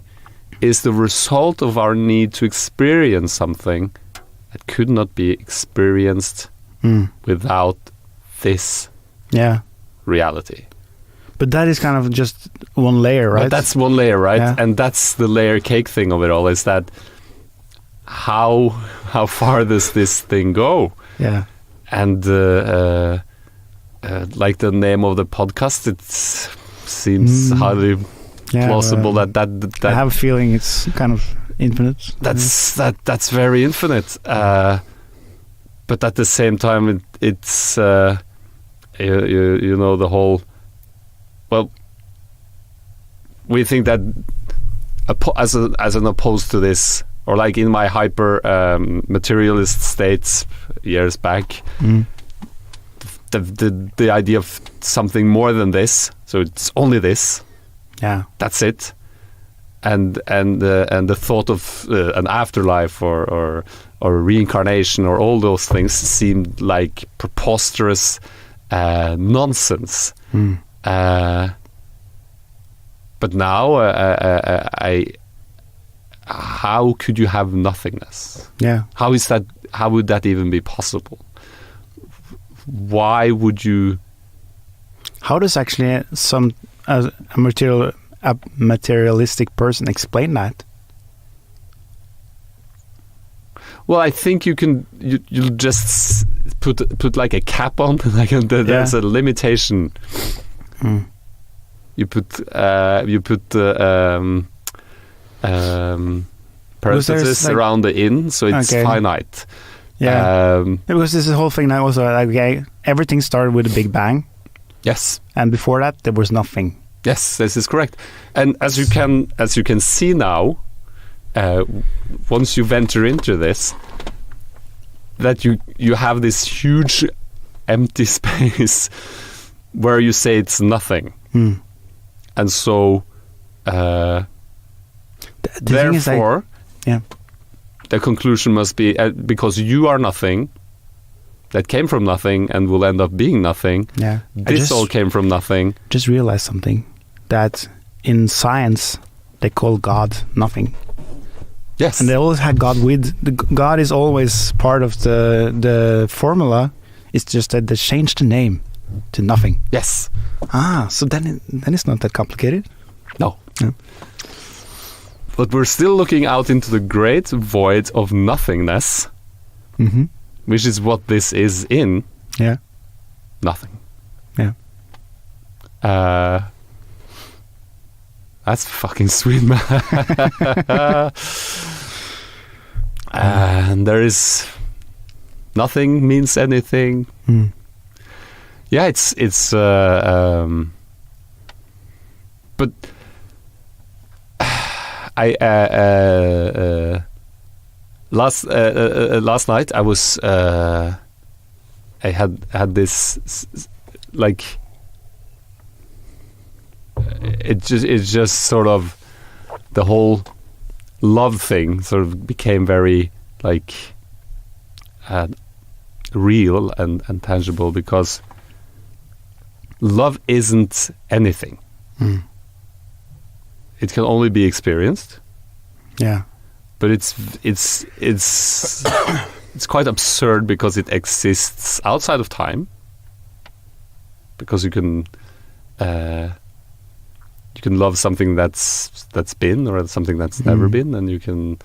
is the result of our need to experience something that could not be experienced without this reality. But that is kind of just one layer, right? But that's one layer, right? Yeah. And that's the layer cake thing of it all, is that how far does this thing go? Yeah. And like the name of the podcast, it seems highly plausible that I have a feeling it's kind of infinite. That's very infinite. But at the same time, it's you know, the whole. Well, we think that as an opposed to this, or like in my hyper materialist states years back, the idea of something more than this, so it's only this, that's it, and the thought of an afterlife or reincarnation or all those things seemed like preposterous nonsense. But now, how could you have nothingness? Yeah. How is that? How would that even be possible? Why would you? How does actually a materialistic person explain that? Well, I think you just put like a cap on, like there's a limitation. You put parentheses around the in, so it's finite. Yeah, because this is the whole thing now. Also, like, everything started with a Big Bang. Yes, and before that there was nothing. Yes, this is correct. And as you can see now, once you venture into this, that you have this huge empty space where you say it's nothing. And so therefore, yeah, the conclusion must be because you are nothing, that came from nothing and will end up being nothing. Yeah, This all came from nothing. Just realized something, that in science they call God nothing. Yes, and they always had God with God is always part of the formula. It's just that they changed the name to nothing. Yes. So then it's not that complicated. No. Yeah. But we're still looking out into the great void of nothingness, which is what this is in. Yeah. Nothing. Yeah. That's fucking sweet, man. And there is nothing means anything. Yeah, it's but I last night I was I had this like it's just sort of the whole love thing sort of became very like real and tangible, because love isn't anything. It can only be experienced. Yeah. But it's quite absurd because it exists outside of time. Because you can love something that's been, or something that's never been, and you can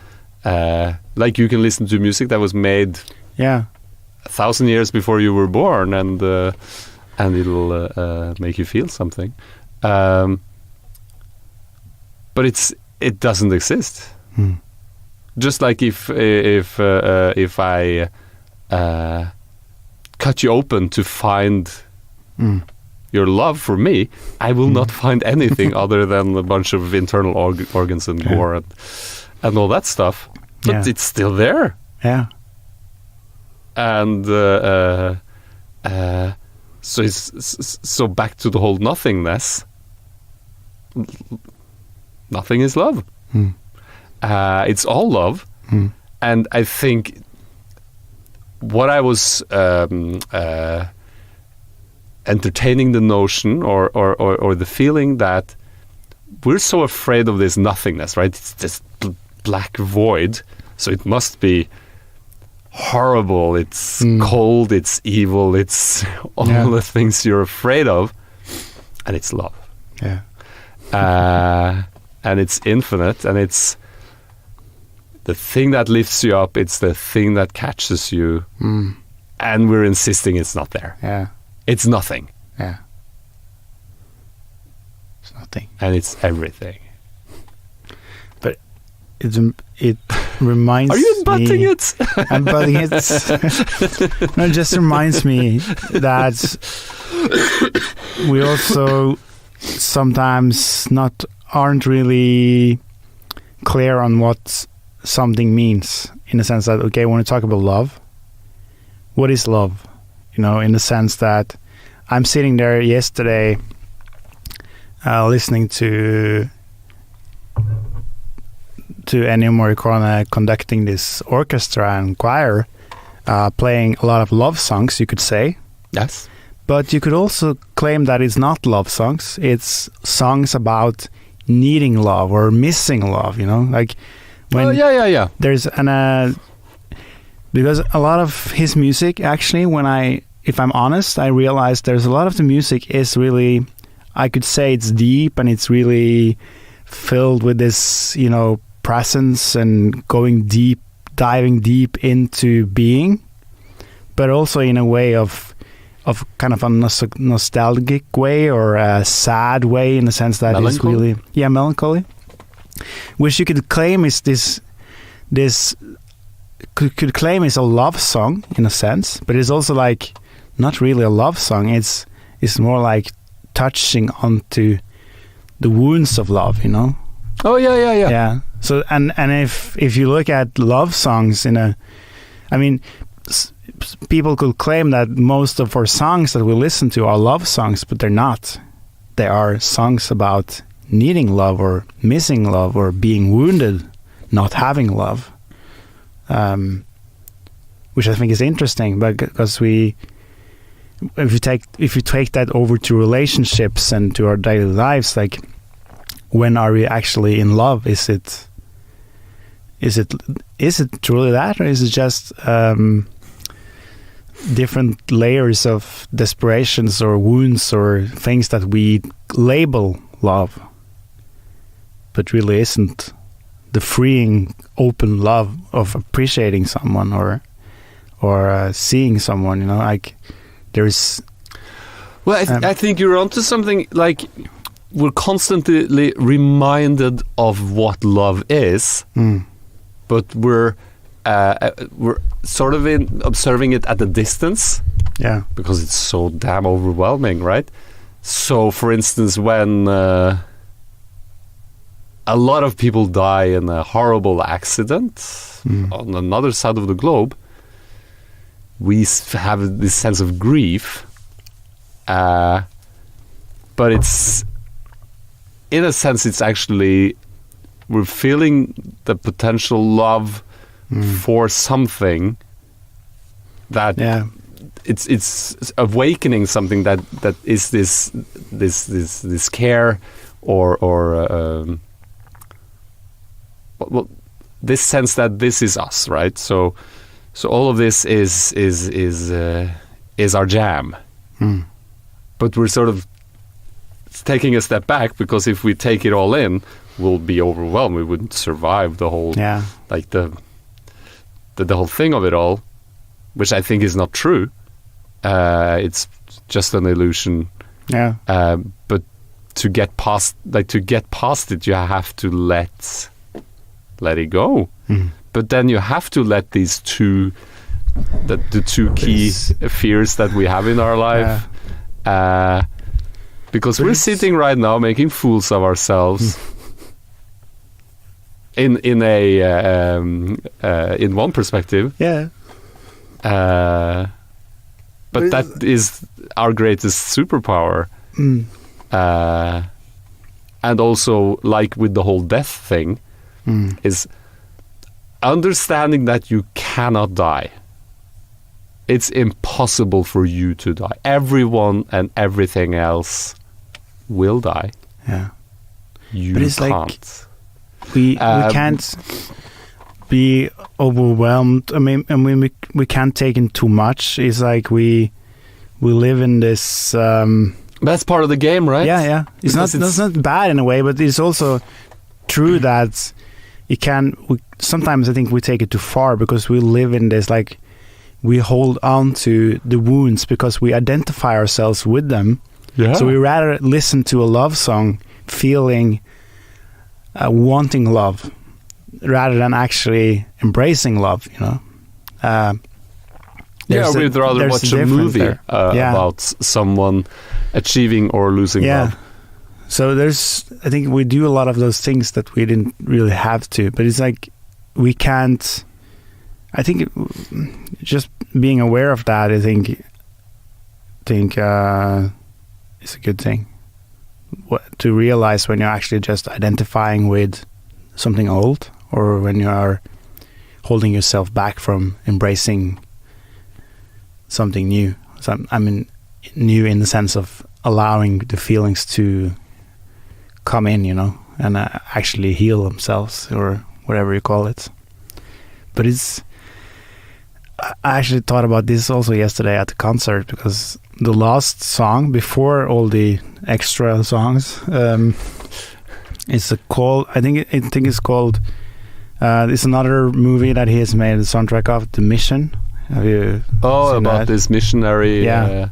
you can listen to music that was made 1,000 years before you were born, and it'll make you feel something. But it doesn't exist. Just like if I cut you open to find your love for me, I will not find anything other than a bunch of internal organs and gore and all that stuff. But it's still there. Yeah. And so back to the whole nothingness. Nothing is love. It's all love. And I think what I was entertaining the notion or the feeling that we're so afraid of this nothingness, right? It's this black void, so it must be horrible, it's cold, it's evil, it's all the things you're afraid of, and it's love. And it's infinite, and it's the thing that lifts you up, it's the thing that catches you, and we're insisting it's not there. It's nothing. It's nothing. And it's everything. But it reminds me... Are you butting it? I'm butting it. No, it just reminds me that we also sometimes aren't really clear on what something means, in the sense that, okay, when we talk about love, what is love? You know, in the sense that I'm sitting there yesterday listening to Ennio Morricone conducting this orchestra and choir, playing a lot of love songs, you could say. Yes. But you could also claim that it's not love songs. It's songs about needing love or missing love, you know? Like when there's because a lot of his music, actually, if I'm honest, I realized there's a lot of the music is really, I could say it's deep, and it's really filled with this, you know, presence and diving deep into being, but also in a way of kind of a nostalgic way, or a sad way, in the sense that it's really melancholy, which you could claim is could claim is a love song in a sense, but it's also like not really a love song. It's more like touching onto the wounds of love, you know. Yeah. So and if you look at love songs people could claim that most of our songs that we listen to are love songs, but they're not. They are songs about needing love or missing love or being wounded, not having love, which I think is interesting. But because if you take that over to relationships and to our daily lives, like, when are we actually in love? Is it truly that, or is it just different layers of desperations or wounds or things that we label love, but really isn't the freeing, open love of appreciating someone or seeing someone? You know, like, there's. Well, I think you're onto something. Like, we're constantly reminded of what love is, but we're sort of observing it at a distance. Yeah. Because it's so damn overwhelming, right? So, for instance, when a lot of people die in a horrible accident on another side of the globe, we have this sense of grief. But it's, in a sense, it's actually, we're feeling the potential love for something that it's awakening something that is this care or well, this sense that this is us, right? So all of this is our jam, but we're sort of taking a step back, because if we take it all in, we'll be overwhelmed. We wouldn't survive the whole like the whole thing of it all, which I think is not true. It's just an illusion. Yeah. But to get past it, you have to let it go. But then you have to let these the two key fears that we have in our life, because we're sitting right now making fools of ourselves. In one perspective, but that is our greatest superpower. And also, like with the whole death thing, is understanding that you cannot die. It's impossible for you to die. Everyone and everything else will die. Yeah. You but it's can't. Like, we can't be overwhelmed. I mean we can't take in too much. It's like we live in this. That's part of the game, right? Yeah. It's not bad in a way, but it's also true that sometimes I think we take it too far, because we live in this, like, we hold on to the wounds because we identify ourselves with them. Yeah. So we rather listen to a love song feeling wanting love rather than actually embracing love, you know. We'd rather watch a movie about someone achieving or losing love. So I think we do a lot of those things that we didn't really have to, but it's like we can't. I think just being aware of that, I think is a good thing. To realize when you're actually just identifying with something old, or when you are holding yourself back from embracing something new. So, I mean, new in the sense of allowing the feelings to come in, you know, and actually heal themselves, or whatever you call it. But I actually thought about this also yesterday at the concert, because the last song before all the extra songs is called. I think it's called. It's another movie that he has made the soundtrack of, The Mission. Have you? Oh, about that? This missionary. Yeah.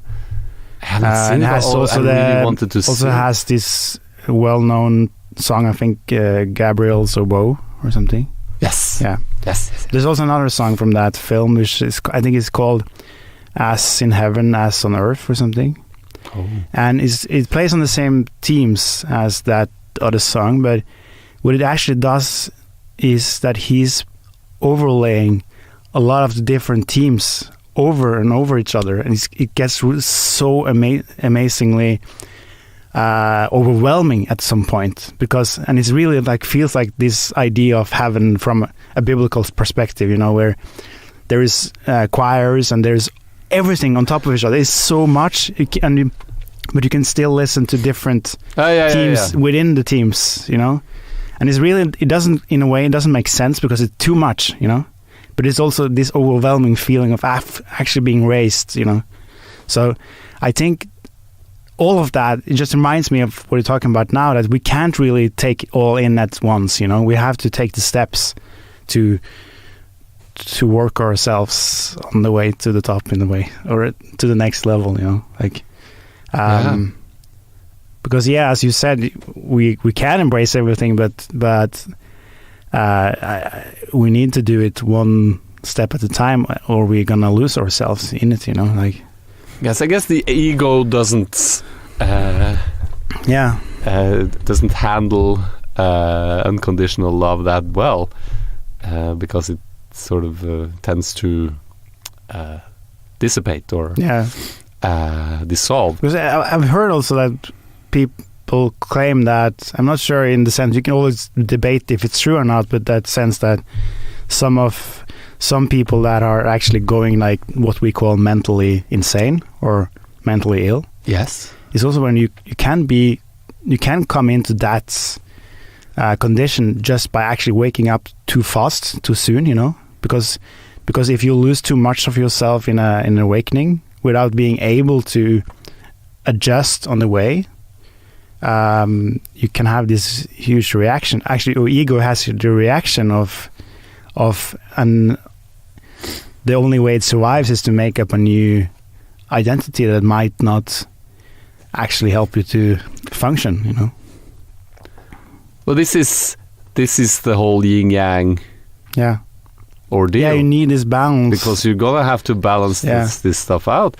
I haven't seen it. Also, really wanted to see. Has this well-known song. I think Gabriel's Oboe or something. Yes. Yeah. Yes. There's also another song from that film, which is, I think it's called As in Heaven, As on Earth or something. Oh. And it plays on the same themes as that other song, but what it actually does is that he's overlaying a lot of the different themes over and over each other, and it gets so amazingly overwhelming at some point, and it's really like feels like this idea of heaven from a biblical perspective, where there is choirs and there's everything on top of each other. It's so much, but you can still listen to different teams within the teams, and it's really, it doesn't make sense because it's too much, but it's also this overwhelming feeling of actually being raised, so I think all of that, it just reminds me of what you're talking about now, that we can't really take it all in at once, we have to take the steps to work ourselves on the way to the top, in a way, or to the next level, because as you said, we can embrace everything, but we need to do it one step at a time, or we're gonna lose ourselves in it, Yes, I guess the ego doesn't doesn't handle unconditional love that well, because it sort of tends to dissipate or dissolve. Because I've heard also that people claim that, I'm not sure in the sense, you can always debate if it's true or not, but that sense that some people that are actually going like what we call mentally insane or mentally ill. Yes. It's also when you can come into that condition just by actually waking up too fast, too soon, because if you lose too much of yourself in an awakening without being able to adjust on the way, you can have this huge reaction. Actually, your ego has the reaction of and the only way it survives is to make up a new identity that might not actually help you to function, Well, this is the whole yin yang ordeal. Yeah, you need this balance, because you're gonna have to balance this stuff out.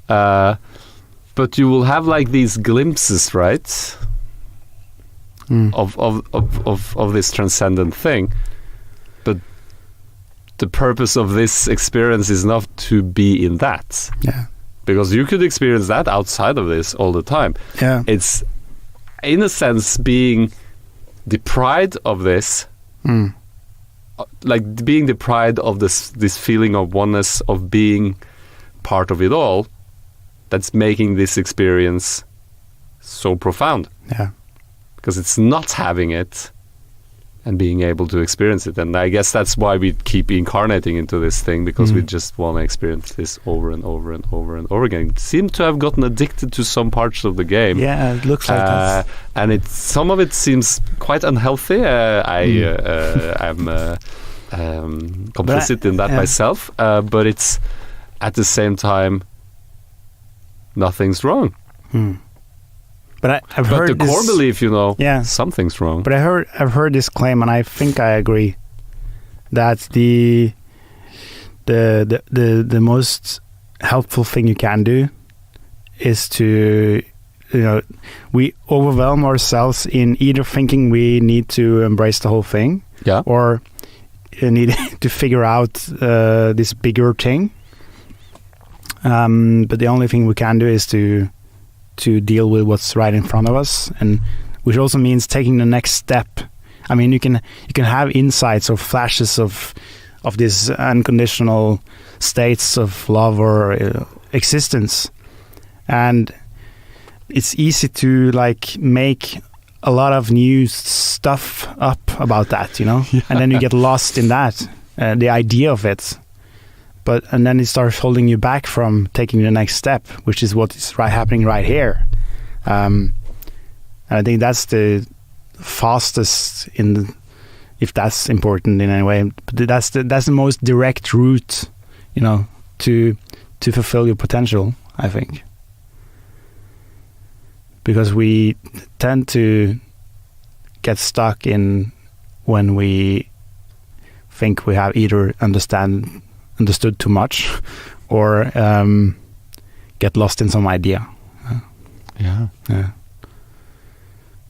But you will have like these glimpses, right? Of this transcendent thing. But the purpose of this experience is not to be in that. Yeah. Because you could experience that outside of this all the time. Yeah. It's, in a sense, being deprived of this, like being deprived of this feeling of oneness, of being part of it all, that's making this experience so profound. Yeah. Because it's not having it and being able to experience it. And I guess that's why we keep incarnating into this thing, because we just want to experience this over and over and over and over again. Seem to have gotten addicted to some parts of the game. Yeah, it looks like that. And some of it seems quite unhealthy. I'm complicit in that myself. But it's, at the same time, nothing's wrong. But I've heard the core belief, something's wrong. But I've heard this claim, and I think I agree, that the most helpful thing you can do is to, we overwhelm ourselves in either thinking we need to embrace the whole thing, or need to figure out this bigger thing. But the only thing we can do is to deal with what's right in front of us, and which also means taking the next step. I mean, you can have insights or flashes of these unconditional states of love or existence, and it's easy to like make a lot of new stuff up about that, and then you get lost in that, the idea of it. And then it starts holding you back from taking the next step, which is what is happening right here. And I think that's the fastest if that's important in any way. But that's the most direct route, to fulfill your potential, I think. Because we tend to get stuck in when we think we have either understood too much, or get lost in some idea. Yeah.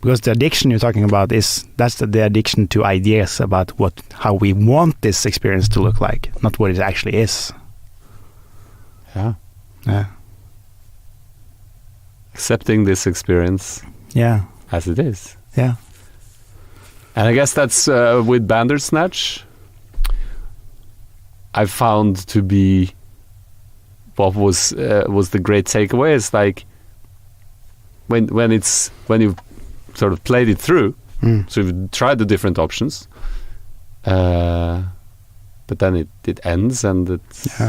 Because the addiction you're talking about that's the addiction to ideas about how we want this experience to look like, not what it actually is. Yeah. accepting this experience as it is. Yeah. And I guess that's with Bandersnatch, I found to be what was the great takeaway is like when you've sort of played it through, so you've tried the different options, but then it ends and it's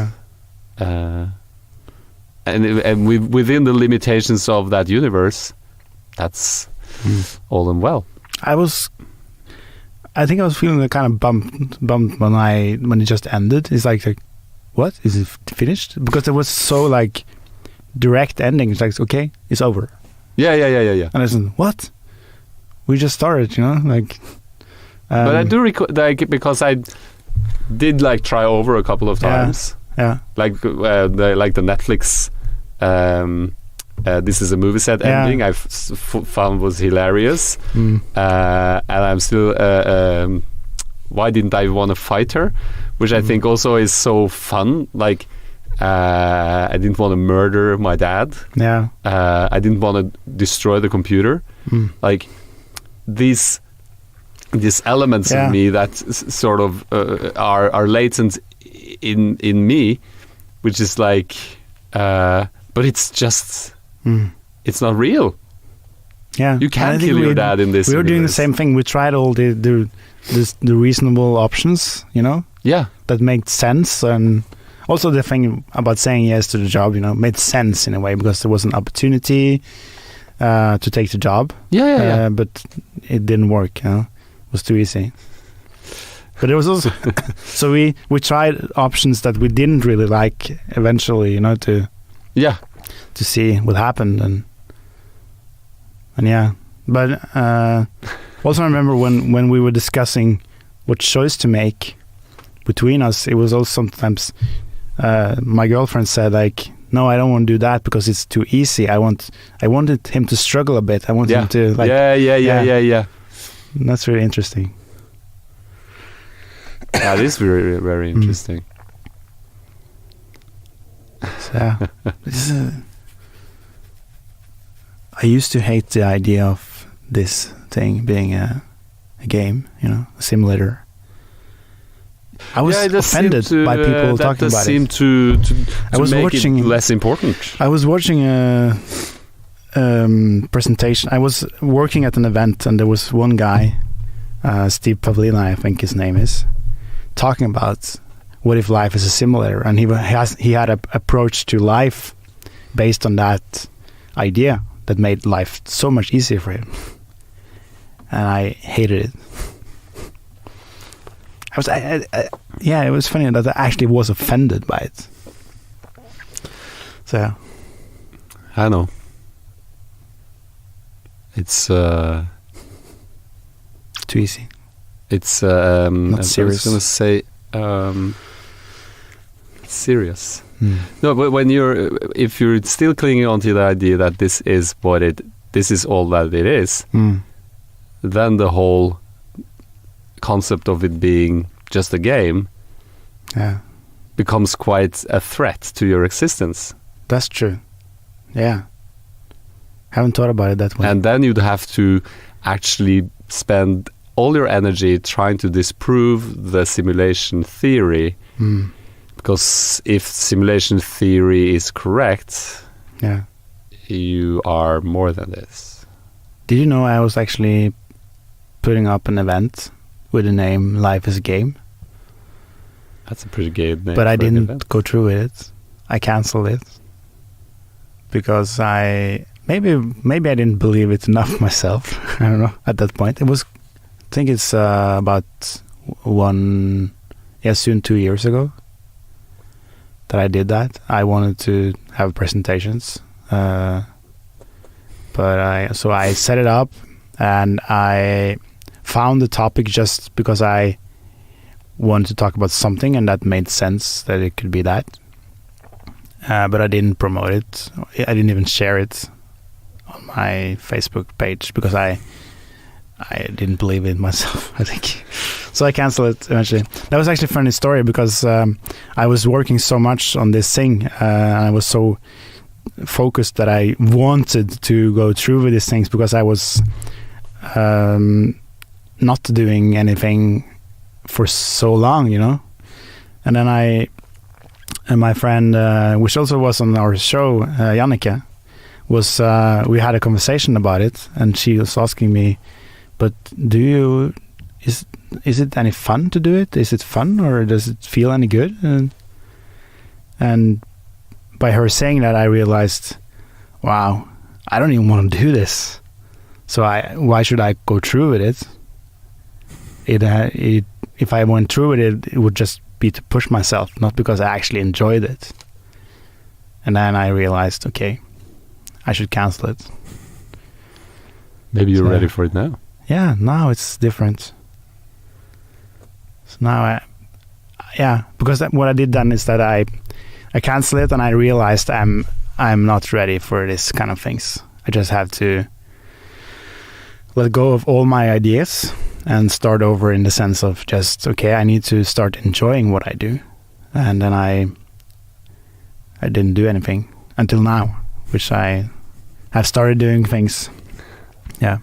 and within the limitations of that universe, that's all and well. I think I was feeling kind of bummed when it just ended. It's like what? Is it finished? Because it was so like direct ending. It's like, okay, it's over. Yeah. And I said, what? We just started, like. But I do recall, like, because I did like try over a couple of times. Yeah. Like the Netflix. This is a movie set ending. I found was hilarious, and I'm still. Why didn't I want to fight her? Which I think also is so fun. Like, I didn't want to murder my dad. Yeah. I didn't want to destroy the computer. Like these elements of me that sort of are latent in me, which is like, but it's just. It's not real. Yeah, you can't kill your dad in this. We were universe. doing the same thing. We tried all the reasonable options, Yeah, that made sense, and also the thing about saying yes to the job, made sense in a way because there was an opportunity to take the job. Yeah. But it didn't work. It was too easy. But it was also so we tried options that we didn't really like. Eventually, to see what happened and yeah, but also I remember when we were discussing what choice to make between us, it was also sometimes my girlfriend said like, no, I don't want to do that because it's too easy. I wanted him to struggle a bit. I want him to like yeah. And that's really interesting. That is very, very interesting. So, I used to hate the idea of this thing being a game, a simulator. I was offended by people talking about it. That seemed to make it less important. I was watching a presentation. I was working at an event, and there was one guy, Steve Pavlina, I think his name is, talking about what if life is a simulator, and he had an approach to life based on that idea that made life so much easier for him, and I hated it. It was funny that I actually was offended by it. So yeah. I know. It's too easy. It's not serious. I was going to say it's serious. No, but if you're still clinging on to the idea that this is all that it is, then the whole concept of it being just a game becomes quite a threat to your existence. That's true. Yeah. Haven't thought about it that way. And then you'd have to actually spend all your energy trying to disprove the simulation theory. Because if simulation theory is correct, you are more than this. Did you know I was actually putting up an event with the name Life is a Game? That's a pretty gay name. But I didn't go through with it. I cancelled it. Because maybe I didn't believe it enough myself. I don't know, at that point. I think it's about soon 2 years ago that I did that. I wanted to have presentations, but I set it up, and I found the topic just because I wanted to talk about something, and that made sense that it could be that. But I didn't promote it. I didn't even share it on my Facebook page because I didn't believe it myself, I think. So I canceled it eventually. That was actually a funny story because I was working so much on this thing, and I was so focused that I wanted to go through with these things because I was not doing anything for so long, you know. And then and my friend, which also was on our show, Jannike, we had a conversation about it, and she was asking me, but is it any fun to do it? Is it fun, or does it feel any good? And by her saying that, I realized, wow, I don't even want to do this. So why should I go through with it? If I went through with it, it would just be to push myself, not because I actually enjoyed it. And then I realized, okay, I should cancel it. Maybe you're ready for it now. Yeah, now it's different. So now because what I did then is that I canceled it, and I realized I'm not ready for this kind of things. I just have to let go of all my ideas and start over in the sense of just, okay, I need to start enjoying what I do. And then I didn't do anything until now, which I have started doing things. Yeah.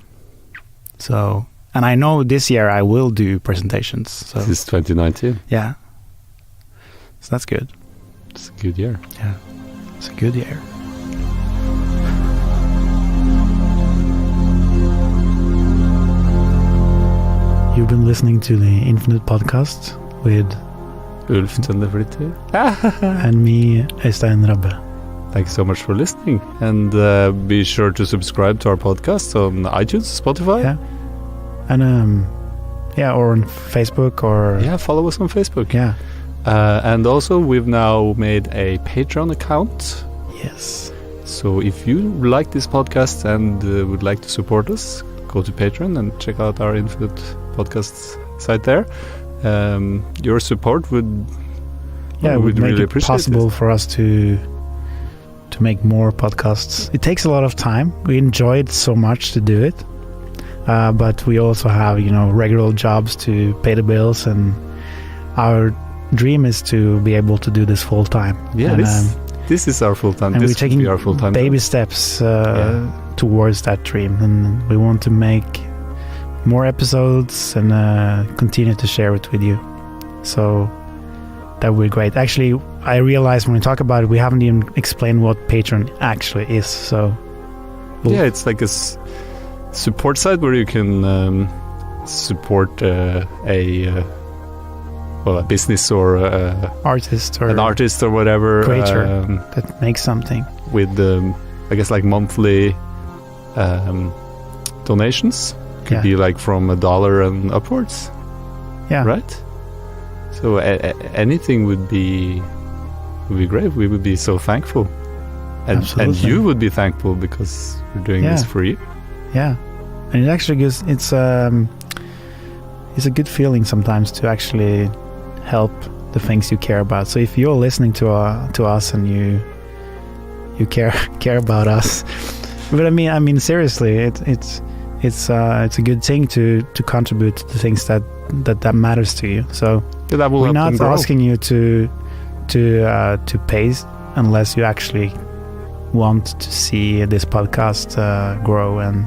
So, and I know this year I will do presentations. So this is 2019. Yeah. So that's good. It's a good year. Yeah. It's a good year. You've been listening to the Infinite Podcast with Øystein Rabbe. and me, Øystein Rabbe. Thanks so much for listening, and be sure to subscribe to our podcast on iTunes, Spotify. Yeah. And or on Facebook or follow us on Facebook. Yeah. And also we've now made a Patreon account. Yes. So if you like this podcast and would like to support us, go to Patreon and check out our Infinite Podcast site there. Your support would would make really it possible for us to make more podcasts. It takes a lot of time. We enjoy it so much to do it, but we also have regular jobs to pay the bills, and our dream is to be able to do this full time. Yeah, and, this is our full time. And this we're taking our full time baby steps towards that dream, and we want to make more episodes and continue to share it with you. So that would be great. Actually, I realized when we talk about it, we haven't even explained what Patreon actually is. So it's like a support site where you can support a business or artist or an artist or whatever creator that makes something with I guess like monthly donations. Could be like from $1 and upwards. Yeah. Right? So anything would be great. We would be so thankful. And you would be thankful because we're doing this for you. Yeah. And it actually gives it's a good feeling sometimes to actually help the things you care about. So if you're listening to us and you care about us, but I mean seriously, it's a good thing to contribute to the things that matters to you. So that will we're not asking you to pay unless you actually want to see this podcast grow and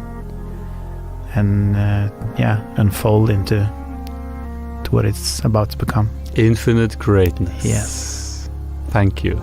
unfold into what it's about to become. Infinite greatness. Yes. Thank you.